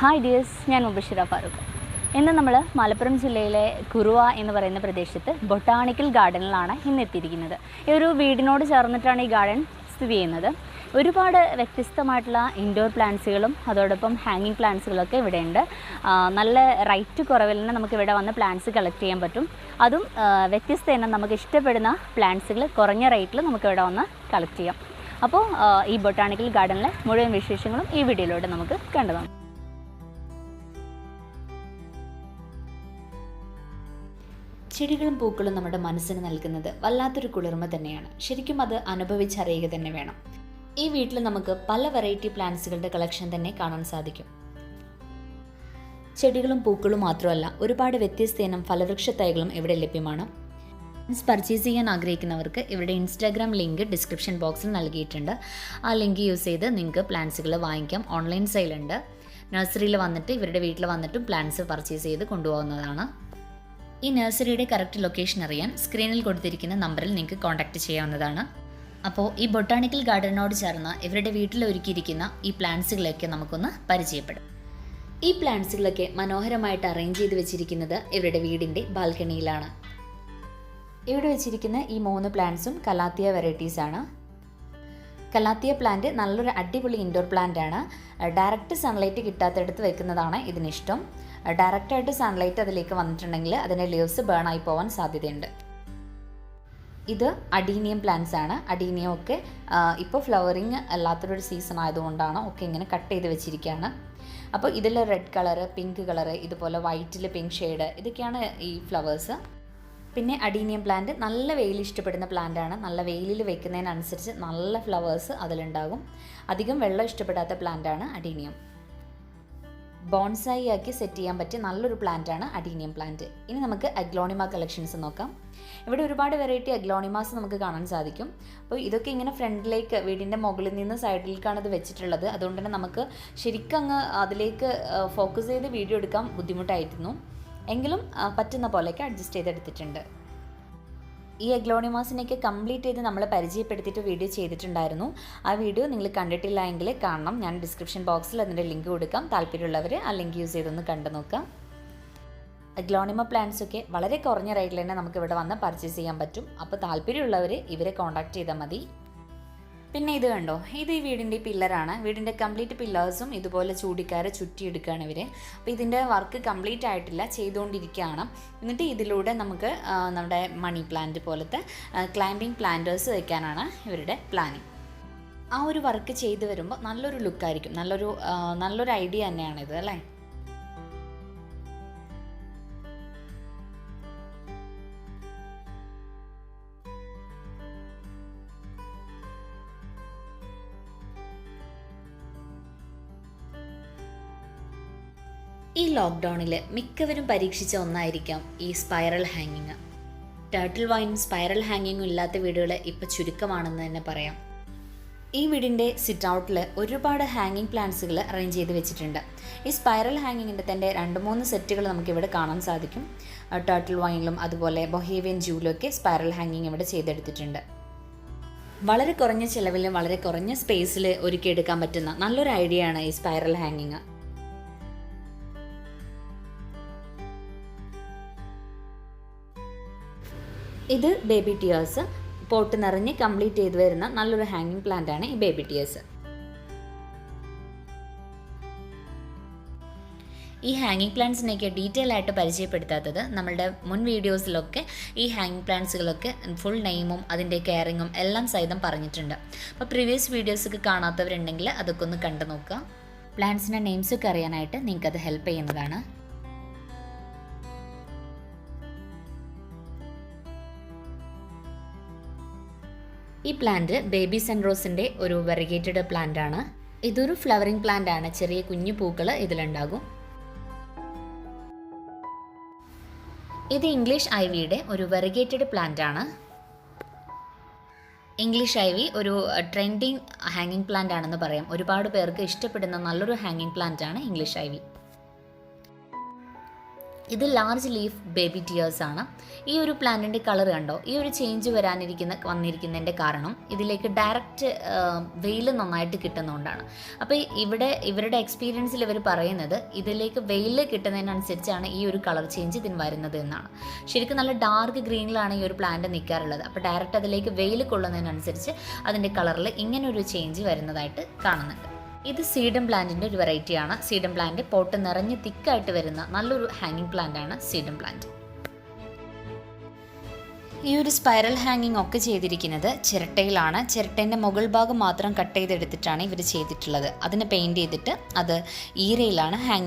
Hi dears, ഞാൻ മുബഷിറ ഫാറൂഖ്. ഇന്ന് നമ്മൾ മലപ്പുറം ജില്ലയിലെ കുറുവ എന്ന് പറയുന്ന പ്രദേശത്ത് ബൊട്ടാണിക്കൽ ഗാർഡനിലാണ് ഇന്ന് എത്തിയിരിക്കുന്നത്. ഈ ഒരു വീടിനോട് ചേർന്നിട്ടാണ് ഈ ഗാർഡൻ സ്ഥിതി ചെയ്യുന്നത്. ഒരുപാട് വ്യത്യസ്തമായിട്ടുള്ള ഇൻഡോർ പ്ലാന്റ്സുകളും അതോടൊപ്പം ഹാങ്ങിങ് പ്ലാന്റ്സുകളൊക്കെ ഇവിടെയുണ്ട്. നല്ല റേറ്റ് കുറവിൽ തന്നെ നമുക്ക് ഇവിടെ വന്ന് പ്ലാന്റ്സ് കളക്ട് ചെയ്യാൻ പറ്റും. അതും വ്യത്യസ്ത ഇനം നമുക്ക് ഇഷ്ടപ്പെടുന്ന പ്ലാന്റ്സുകൾ കുറഞ്ഞ റേറ്റിൽ നമുക്ക് ഇവിടെ വന്ന് കളക്ട് ചെയ്യാം. അപ്പോൾ ഈ ബൊട്ടാണിക്കൽ ഗാർഡനിലെ മുഴുവൻ വിശേഷങ്ങളും ഈ വീഡിയോയിലൂടെ നമുക്ക് കണ്ടതാണ്. ചെടികളും പൂക്കളും നമ്മുടെ മനസ്സിന് നൽകുന്നത് വല്ലാത്തൊരു കുളിർമ തന്നെയാണ്. ശരിക്കും അത് അനുഭവിച്ചറിയുക തന്നെ വേണം. ഈ വീട്ടിൽ നമുക്ക് പല വെറൈറ്റി പ്ലാന്റ്സുകളുടെ കളക്ഷൻ തന്നെ കാണാൻ സാധിക്കും. ചെടികളും പൂക്കളും മാത്രമല്ല, ഒരുപാട് വ്യത്യസ്ത ഇനം ഫലവൃക്ഷ തൈകളും ഇവിടെ ലഭ്യമാണ്. പ്ലാന്റ്സ് പർച്ചേസ് ചെയ്യാൻ ആഗ്രഹിക്കുന്നവർക്ക് ഇവിടെ ഇൻസ്റ്റാഗ്രാം ലിങ്ക് ഡിസ്ക്രിപ്ഷൻ ബോക്സിൽ നൽകിയിട്ടുണ്ട്. ആ ലിങ്ക് യൂസ് ചെയ്ത് നിങ്ങൾക്ക് പ്ലാന്റ്സുകൾ വാങ്ങിക്കാം. ഓൺലൈൻ സെയിലുണ്ട്. നഴ്സറിയിൽ വന്നിട്ട് ഇവരുടെ വീട്ടിൽ വന്നിട്ടും പ്ലാന്റ്സ് പർച്ചേസ് ചെയ്ത് കൊണ്ടുപോകുന്നതാണ്. ഈ നഴ്സറിയുടെ കറക്റ്റ് ലൊക്കേഷൻ അറിയാൻ സ്ക്രീനിൽ കൊടുത്തിരിക്കുന്ന നമ്പറിൽ നിങ്ങൾക്ക് കോൺടാക്റ്റ് ചെയ്യാവുന്നതാണ്. അപ്പോൾ ഈ ബൊട്ടാണിക്കൽ ഗാർഡനോട് ചേർന്ന് ഇവരുടെ വീട്ടിൽ ഒരുക്കിയിരിക്കുന്ന ഈ പ്ലാന്റ്സുകളൊക്കെ നമുക്കൊന്ന് പരിചയപ്പെടാം. ഈ പ്ലാന്റ്സുകളൊക്കെ മനോഹരമായിട്ട് അറേഞ്ച് ചെയ്ത് വെച്ചിരിക്കുന്നത് ഇവരുടെ വീടിൻ്റെ ബാൽക്കണിയിലാണ്. ഇവിടെ വെച്ചിരിക്കുന്ന ഈ 3 പ്ലാന്റ്സും കലാത്തിയ വെറൈറ്റീസാണ്. കലാത്തിയ പ്ലാന്റ് നല്ലൊരു അടിപൊളി ഇൻഡോർ പ്ലാന്റ് ആണ്. ഡയറക്റ്റ് സൺലൈറ്റ് കിട്ടാത്തടുത്ത് വെക്കുന്നതാണ് ഇതിനിഷ്ടം. ഡയറക്റ്റായിട്ട് സൺലൈറ്റ് അതിലേക്ക് വന്നിട്ടുണ്ടെങ്കിൽ അതിൻ്റെ ലീവ്സ് ബേൺ ആയി പോകാൻ സാധ്യതയുണ്ട്. ഇത് അഡീനിയം പ്ലാന്റ്സ് ആണ്. അഡീനിയം ഒക്കെ ഇപ്പോൾ ഫ്ലവറിങ് അല്ലാത്തൊരു സീസൺ ആയതുകൊണ്ടാണ് ഒക്കെ ഇങ്ങനെ കട്ട് ചെയ്ത് വെച്ചിരിക്കുകയാണ്. അപ്പോൾ ഇതിൽ റെഡ് കളറ്, പിങ്ക് കളറ്, ഇതുപോലെ വൈറ്റിൽ പിങ്ക് ഷെയ്ഡ്, ഇതൊക്കെയാണ് ഈ ഫ്ലവേഴ്സ്. പിന്നെ അഡീനിയം പ്ലാന്റ് നല്ല വെയിൽ ഇഷ്ടപ്പെടുന്ന പ്ലാന്റ് ആണ്. നല്ല വെയിലിൽ വെക്കുന്നതിനനുസരിച്ച് നല്ല ഫ്ലവേഴ്സ് അതിലുണ്ടാകും. അധികം വെള്ളം ഇഷ്ടപ്പെടാത്ത പ്ലാന്റ് ആണ് അഡീനിയം. ബോൺസായി ആക്കി സെറ്റ് ചെയ്യാൻ പറ്റിയ നല്ലൊരു പ്ലാന്റ് ആണ് അഡീനിയം പ്ലാന്റ്. ഇനി നമുക്ക് അഗ്ലോണിമ കളക്ഷൻസ് നോക്കാം. ഇവിടെ ഒരുപാട് വെറൈറ്റി അഗ്ലോണിമാസ് നമുക്ക് കാണാൻ സാധിക്കും. അപ്പോൾ ഇതൊക്കെ ഇങ്ങനെ ഫ്രണ്ടിലേക്ക് വീടിൻ്റെ മുകളിൽ നിന്ന് സൈഡിലേക്കാണ് ഇത് വെച്ചിട്ടുള്ളത്. അതുകൊണ്ട് തന്നെ നമുക്ക് ശരിക്കും അങ്ങ് അതിലേക്ക് ഫോക്കസ് ചെയ്ത് വീഡിയോ എടുക്കാൻ ബുദ്ധിമുട്ടായിരുന്നു. എങ്കിലും പറ്റുന്ന പോലെയൊക്കെ അഡ്ജസ്റ്റ് ചെയ്തെടുത്തിട്ടുണ്ട്. ഈ അഗ്ലോണിമാസിനെയൊക്കെ കംപ്ലീറ്റ് ചെയ്ത് നമ്മൾ പരിചയപ്പെടുത്തിയിട്ട് വീഡിയോ ചെയ്തിട്ടുണ്ടായിരുന്നു. ആ വീഡിയോ നിങ്ങൾ കണ്ടിട്ടില്ല എങ്കിൽ കാണണം. ഞാൻ ഡിസ്ക്രിപ്ഷൻ ബോക്സിൽ അതിൻ്റെ ലിങ്ക് കൊടുക്കാം. താല്പര്യമുള്ളവർ ആ ലിങ്ക് യൂസ് ചെയ്തൊന്ന് കണ്ടു നോക്കാം. അഗ്ലോണിമ പ്ലാന്റ്സ് ഒക്കെ വളരെ കുറഞ്ഞ റേറ്റിൽ തന്നെ നമുക്ക് ഇവിടെ വന്ന് പർച്ചേസ് ചെയ്യാൻ പറ്റും. അപ്പോൾ താല്പര്യമുള്ളവർ ഇവരെ കോൺടാക്ട് ചെയ്താൽ മതി. പിന്നെ ഇത് കണ്ടോ, ഇത് ഈ വീടിൻ്റെ പില്ലറാണ്. വീടിൻ്റെ കംപ്ലീറ്റ് പില്ലേഴ്സും ഇതുപോലെ ചൂടിക്കാരെ ചുറ്റിയെടുക്കുകയാണ് ഇവർ. അപ്പോൾ ഇതിൻ്റെ വർക്ക് കംപ്ലീറ്റ് ആയിട്ടില്ല, ചെയ്തുകൊണ്ടിരിക്കുകയാണ്. എന്നിട്ട് ഇതിലൂടെ നമുക്ക് നമ്മുടെ മണി പ്ലാന്റ് പോലത്തെ ക്ലൈംബിംഗ് പ്ലാന്റേഴ്സ് വയ്ക്കാനാണ് ഇവരുടെ പ്ലാനിങ്. ആ ഒരു വർക്ക് ചെയ്ത് വരുമ്പോൾ നല്ലൊരു ലുക്കായിരിക്കും. നല്ലൊരു ഐഡിയ തന്നെയാണിത്, അല്ലേ? ഈ ലോക്ക്ഡൗണിൽ മിക്കവരും പരീക്ഷിച്ച ഒന്നായിരിക്കാം ഈ സ്പൈറൽ ഹാങ്ങിങ്. ടേർട്ടിൽ വൈനും സ്പൈറൽ ഹാങ്ങിങ്ങും ഇല്ലാത്ത വീടുകൾ ഇപ്പോൾ ചുരുക്കമാണെന്ന് തന്നെ പറയാം. ഈ വീടിൻ്റെ സിറ്റ് ഔട്ടിൽ ഒരുപാട് ഹാങ്ങിങ് പ്ലാന്റ്സുകൾ അറേഞ്ച് ചെയ്ത് വെച്ചിട്ടുണ്ട്. ഈ സ്പൈറൽ ഹാങ്ങിങ്ങിൻ്റെ തന്നെ 2-3 സെറ്റുകൾ നമുക്കിവിടെ കാണാൻ സാധിക്കും. ടേർട്ടിൽ വൈനിലും അതുപോലെ ബൊഹേവിയൻ ജൂവിലും ഒക്കെ സ്പൈറൽ ഹാങ്ങിങ് ഇവിടെ ചെയ്തെടുത്തിട്ടുണ്ട്. വളരെ കുറഞ്ഞ ചിലവിൽ വളരെ കുറഞ്ഞ സ്പേസിൽ ഒരുക്കിയെടുക്കാൻ പറ്റുന്ന നല്ലൊരു ഐഡിയ ആണ് ഈ സ്പൈറൽ ഹാങ്ങിങ്. ഇത് ബേബി ടിയേഴ്സ്. പോട്ട് നിറഞ്ഞ് കംപ്ലീറ്റ് ചെയ്ത് വരുന്ന നല്ലൊരു ഹാങ്ങിങ് പ്ലാന്റ് ആണ് ഈ ബേബി ടിയേഴ്സ്. ഈ ഹാങ്ങിങ് പ്ലാന്റ്സിനെയൊക്കെ ഡീറ്റെയിൽ ആയിട്ട് പരിചയപ്പെടുത്താത്തത് നമ്മളുടെ മുൻ വീഡിയോസിലൊക്കെ ഈ ഹാങ്ങിങ് പ്ലാന്റ്സുകളൊക്കെ ഫുൾ നെയിമും അതിൻ്റെ കെയറിങ്ങും എല്ലാം സഹിതം പറഞ്ഞിട്ടുണ്ട്. അപ്പോൾ പ്രീവിയസ് വീഡിയോസൊക്കെ കാണാത്തവരുണ്ടെങ്കിൽ അതൊക്കെ ഒന്ന് കണ്ടു നോക്കുക. പ്ലാന്റ്സിൻ്റെ നെയിംസൊക്കെ അറിയാനായിട്ട് നിങ്ങൾക്കത് ഹെൽപ്പ് ചെയ്യുന്നതാണ്. ഈ പ്ലാന്റ് ബേബി സെൻറോസിൻ്റെ ഒരു വെറിഗേറ്റഡ് പ്ലാന്റ് ആണ്. ഇതൊരു ഫ്ലവറിംഗ് പ്ലാന്റ് ആണ്. ചെറിയ കുഞ്ഞു പൂക്കൾ ഇതിലുണ്ടാകും. ഇത് ഇംഗ്ലീഷ് ഐവിയുടെ ഒരു വെറിഗേറ്റഡ് പ്ലാന്റ് ആണ്. ഇംഗ്ലീഷ് ഐവി ഒരു ട്രെൻഡിങ് ഹാങ്ങിങ് പ്ലാന്റ് ആണെന്ന് പറയാം. ഒരുപാട് പേർക്ക് ഇഷ്ടപ്പെടുന്ന നല്ലൊരു ഹാങ്ങിങ് പ്ലാന്റ് ആണ് ഇംഗ്ലീഷ് ഐവി. ഇത് ലാർജ് ലീഫ് ബേബി ടിയേഴ്സ് ആണ്. ഈ ഒരു പ്ലാന്റിൻ്റെ കളർ കണ്ടോ? ഈ ഒരു ചേഞ്ച് വന്നിരിക്കുന്നതിൻ്റെ കാരണം ഇതിലേക്ക് ഡയറക്റ്റ് വെയിൽ നന്നായിട്ട് കിട്ടുന്നതുകൊണ്ടാണ്. അപ്പോൾ ഇവരുടെ എക്സ്പീരിയൻസിൽ ഇവർ പറയുന്നത് ഇതിലേക്ക് വെയിൽ കിട്ടുന്നതിനനുസരിച്ചാണ് ഈ ഒരു കളർ ചേഞ്ച് ഇതിന് വരുന്നത് എന്നാണ്. ശരിക്കും നല്ല ഡാർക്ക് ഗ്രീനിലാണ് ഈ ഒരു പ്ലാന്റ് നിൽക്കാറുള്ളത്. അപ്പോൾ ഡയറക്റ്റ് അതിലേക്ക് വെയിൽ കൊള്ളുന്നതിനനുസരിച്ച് അതിൻ്റെ കളറിൽ ഇങ്ങനൊരു ചേഞ്ച് വരുന്നതായിട്ട് കാണുന്നുണ്ട്. ഇത് സീഡം പ്ലാന്റിൻ്റെ ഒരു വെറൈറ്റിയാണ്. സീഡം പ്ലാന്റ് പോട്ട് നിറഞ്ഞ് തിക്കായിട്ട് വരുന്ന നല്ലൊരു ഹാങ്ങിങ് പ്ലാന്റ് ആണ് സീഡം പ്ലാന്റ്. ഈ ഒരു സ്പൈറൽ ഹാങ്ങിങ് ഒക്കെ ചെയ്തിരിക്കുന്നത് ചിരട്ടയിലാണ്. ചിരട്ടേൻ്റെ മുകൾ ഭാഗം മാത്രം കട്ട് ചെയ്തെടുത്തിട്ടാണ് ഇവർ ചെയ്തിട്ടുള്ളത്. അതിന് പെയിൻറ് ചെയ്തിട്ട് അത് ഈരയിലാണ് ഹാങ്.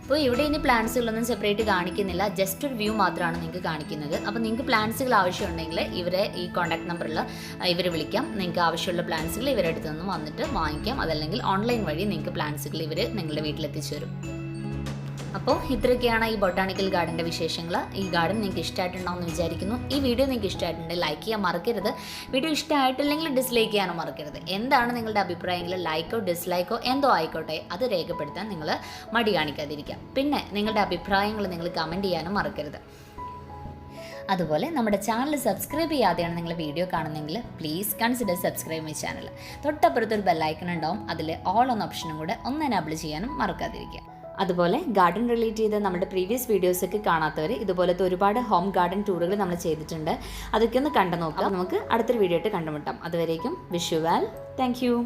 അപ്പോൾ ഇവിടെ ഇനി പ്ലാന്റ്സുകളൊന്നും സെപ്പറേറ്റ് കാണിക്കുന്നില്ല, ജസ്റ്റ് ഒരു വ്യൂ മാത്രമാണ് നിങ്ങൾക്ക് കാണിക്കുന്നത്. അപ്പോൾ നിങ്ങൾക്ക് പ്ലാന്റ്സുകൾ ആവശ്യമുണ്ടെങ്കിൽ ഇവരെ ഈ കോൺടാക്ട് നമ്പറിൽ ഇവരെ വിളിക്കാം. നിങ്ങൾക്ക് ആവശ്യമുള്ള പ്ലാന്റ്സുകൾ ഇവരുടെ അടുത്ത് നിന്ന് വന്നിട്ട് വാങ്ങിക്കാം. അതല്ലെങ്കിൽ ഓൺലൈൻ വഴി നിങ്ങൾക്ക് പ്ലാന്റ്സുകൾ ഇവർ നിങ്ങളുടെ വീട്ടിലെത്തിച്ചു തരും. അപ്പോൾ ഇത്രയൊക്കെയാണ് ഈ ബൊട്ടാണിക്കൽ ഗാർഡൻ്റെ വിശേഷങ്ങൾ. ഈ ഗാർഡൻ നിങ്ങൾക്ക് ഇഷ്ടമായിട്ടുണ്ടാവുമെന്ന് വിചാരിക്കുന്നു. ഈ വീഡിയോ നിങ്ങൾക്ക് ഇഷ്ടമായിട്ടുണ്ടെങ്കിൽ ലൈക്ക് ചെയ്യാൻ മറക്കരുത്. വീഡിയോ ഇഷ്ടമായിട്ടില്ലെങ്കിൽ ഡിസ്ലൈക്ക് ചെയ്യാനും മറക്കരുത്. എന്താണ് നിങ്ങളുടെ അഭിപ്രായങ്ങൾ? ലൈക്കോ ഡിസ്ലൈക്കോ എന്തോ ആയിക്കോട്ടെ, അത് രേഖപ്പെടുത്താൻ നിങ്ങൾ മടി കാണിക്കാതിരിക്കുക. പിന്നെ നിങ്ങളുടെ അഭിപ്രായങ്ങൾ നിങ്ങൾ കമൻറ്റ് ചെയ്യാനും മറക്കരുത്. അതുപോലെ നമ്മുടെ ചാനൽ സബ്സ്ക്രൈബ് ചെയ്യാതെയാണ് നിങ്ങൾ വീഡിയോ കാണുന്നതെങ്കിൽ please consider subscribe my channel. തൊട്ടപ്പുറത്തൊരു ബെല്ലൈക്കൺ ഉണ്ടാവും, അതിൽ ഓൾ എന്ന ഓപ്ഷനും കൂടെ ഒന്ന് എനേബിൾ ചെയ്യാനും മറക്കാതിരിക്കുക. അതുപോലെ ഗാർഡൻ റിലേറ്റ് ചെയ്ത് നമ്മുടെ പ്രീവിയസ് വീഡിയോസൊക്കെ കാണാത്തവർ ഇതുപോലത്തെ ഒരുപാട് ഹോം ഗാർഡൻ ടൂറുകൾ നമ്മൾ ചെയ്തിട്ടുണ്ട്. അതൊക്കെ ഒന്ന് കണ്ടു നോക്കാം. നമുക്ക് അടുത്തൊരു വീഡിയോ ആയിട്ട് കണ്ടുമുട്ടാം. അതുവരേക്കും wish you well. Thank you.